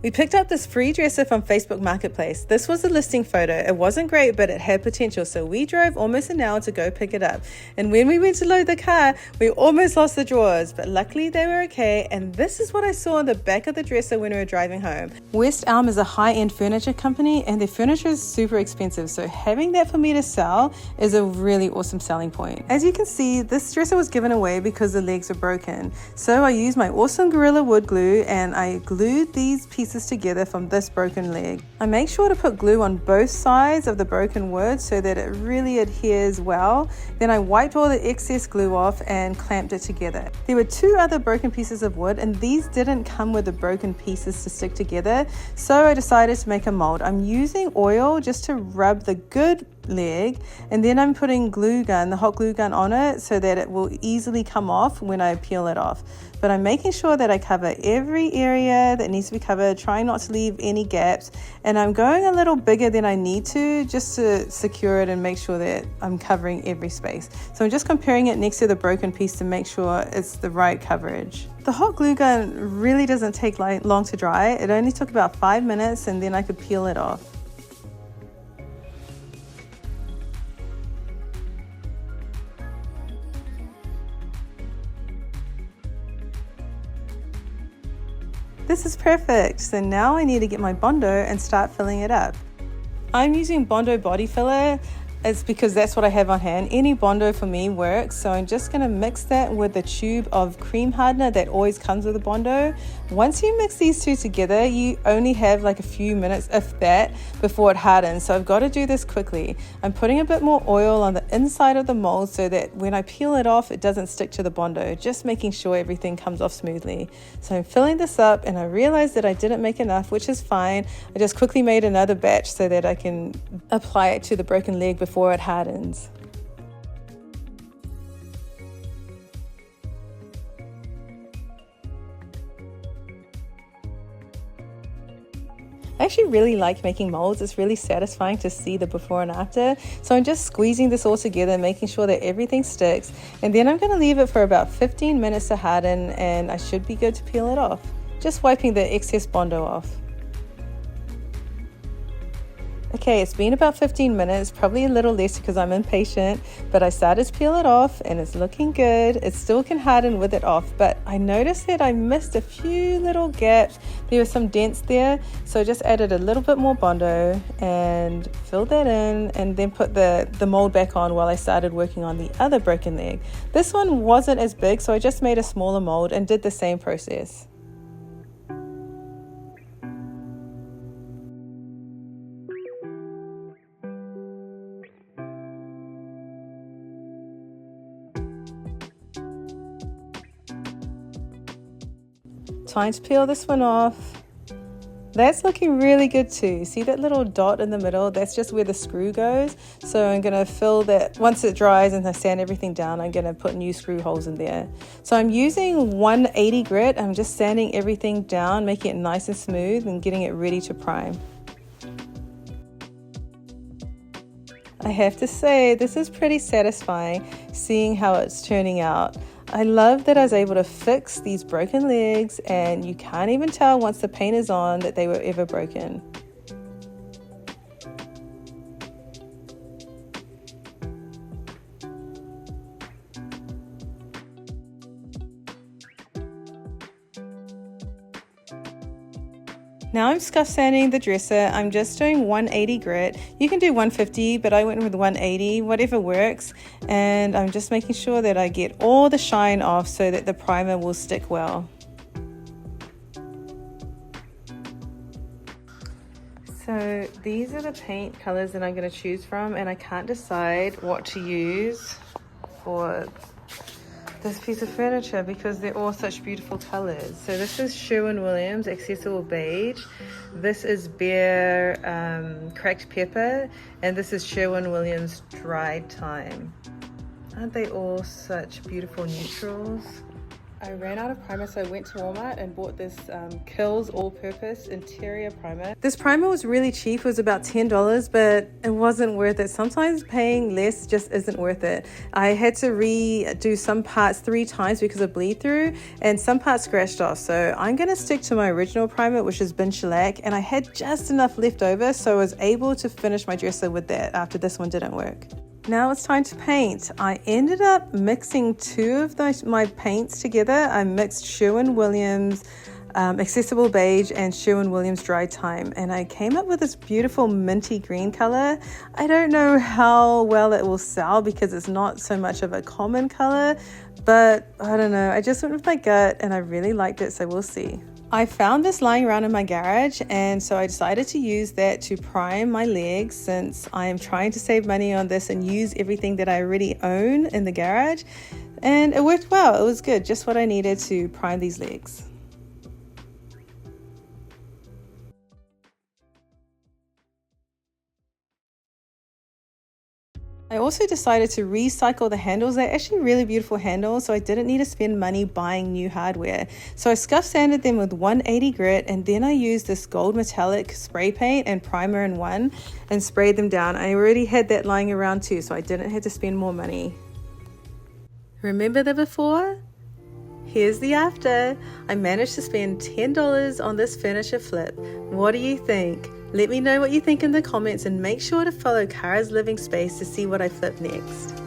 We picked up this free dresser from Facebook Marketplace. This was a listing photo. It wasn't great, but it had potential, so we drove almost an hour to go pick it up. And when we went to load the car, we almost lost the drawers, but luckily they were okay. And this is what I saw on the back of the dresser when we were driving home. West Elm is a high-end furniture company, and their furniture is super expensive, so having that for me to sell is a really awesome selling point. As you can see, this dresser was given away because the legs are broken. So I used my awesome Gorilla Wood glue and I glued these pieces together from this broken leg. I make sure to put glue on both sides of the broken wood so that it really adheres well. Then I wiped all the excess glue off and clamped it together. There were 2 other broken pieces of wood, and these didn't come with the broken pieces to stick together, so I decided to make a mold. I'm using oil just to rub the good leg, and then I'm putting the hot glue gun on it so that it will easily come off when I peel it off. But I'm making sure that I cover every area that needs to be covered, trying not to leave any gaps, and I'm going a little bigger than I need to just to secure it and make sure that I'm covering every space. So I'm just comparing it next to the broken piece to make sure it's the right coverage. The hot glue gun really doesn't take long to dry. It only took about 5 minutes, and then I could peel it off. This is perfect. So now I need to get my Bondo and start filling it up. I'm using Bondo body filler. It's because that's what I have on hand. Any Bondo for me works. So I'm just gonna mix that with the tube of cream hardener that always comes with a Bondo. Once you mix these 2 together, you only have like a few minutes, if that, before it hardens. So I've got to do this quickly. I'm putting a bit more oil on the inside of the mold so that when I peel it off, it doesn't stick to the Bondo, just making sure everything comes off smoothly. So I'm filling this up, and I realized that I didn't make enough, which is fine. I just quickly made another batch so that I can apply it to the broken leg before it hardens. I actually really like making molds. It's really satisfying to see the before and after. So I'm just squeezing this all together, making sure that everything sticks. And then I'm going to leave it for about 15 minutes to harden, and I should be good to peel it off. Just wiping the excess Bondo off. Okay, it's been about 15 minutes, probably a little less because I'm impatient, but I started to peel it off and it's looking good. It still can harden with it off, but I noticed that I missed a few little gaps. There were some dents there, so I just added a little bit more Bondo and filled that in, and then put the mold back on while I started working on the other broken leg. This one wasn't as big, so I just made a smaller mold and did the same process. Time to peel this one off. That's looking really good too. See that little dot in the middle? That's just where the screw goes. So I'm going to fill that. Once it dries and I sand everything down, I'm going to put new screw holes in there. So I'm using 180 grit. I'm just sanding everything down, making it nice and smooth and getting it ready to prime. I have to say, this is pretty satisfying seeing how it's turning out. I love that I was able to fix these broken legs, and you can't even tell once the paint is on that they were ever broken. Now I'm scuff sanding the dresser. I'm just doing 180 grit. You can do 150, but I went with 180, whatever works. And I'm just making sure that I get all the shine off so that the primer will stick well. So these are the paint colors that I'm going to choose from, and I can't decide what to use for this piece of furniture because they're all such beautiful colors. So this is Sherwin-Williams Accessible Beige, this is Bare Cracked Pepper, and this is Sherwin-Williams Dried Thyme. Aren't they all such beautiful neutrals? I ran out of primer, so I went to Walmart and bought this Kills All-Purpose Interior Primer. This primer was really cheap. It was about $10, but it wasn't worth it. Sometimes paying less just isn't worth it. I had to redo some parts 3 times because of bleed through, and some parts scratched off. So I'm going to stick to my original primer, which is Bin Shellac, and I had just enough left over, so I was able to finish my dresser with that after this one didn't work. Now it's time to paint. I ended up mixing 2 of my paints together. I mixed Sherwin-Williams Accessible Beige and Sherwin-Williams Dry Time, and I came up with this beautiful minty green color. I don't know how well it will sell because it's not so much of a common color, but I don't know. I just went with my gut and I really liked it, so we'll see. I found this lying around in my garage, and so I decided to use that to prime my legs since I am trying to save money on this and use everything that I already own in the garage. And it worked well. It was good, just what I needed to prime these legs. I also decided to recycle the handles. They're actually really beautiful handles, so I didn't need to spend money buying new hardware. So I scuff sanded them with 180 grit, and then I used this gold metallic spray paint and primer in one and sprayed them down. I already had that lying around too, so I didn't have to spend more money. Remember the before? Here's the after. I managed to spend $10 on this furniture flip. What do you think? Let me know what you think in the comments, and make sure to follow Kara's Living Space to see what I flip next.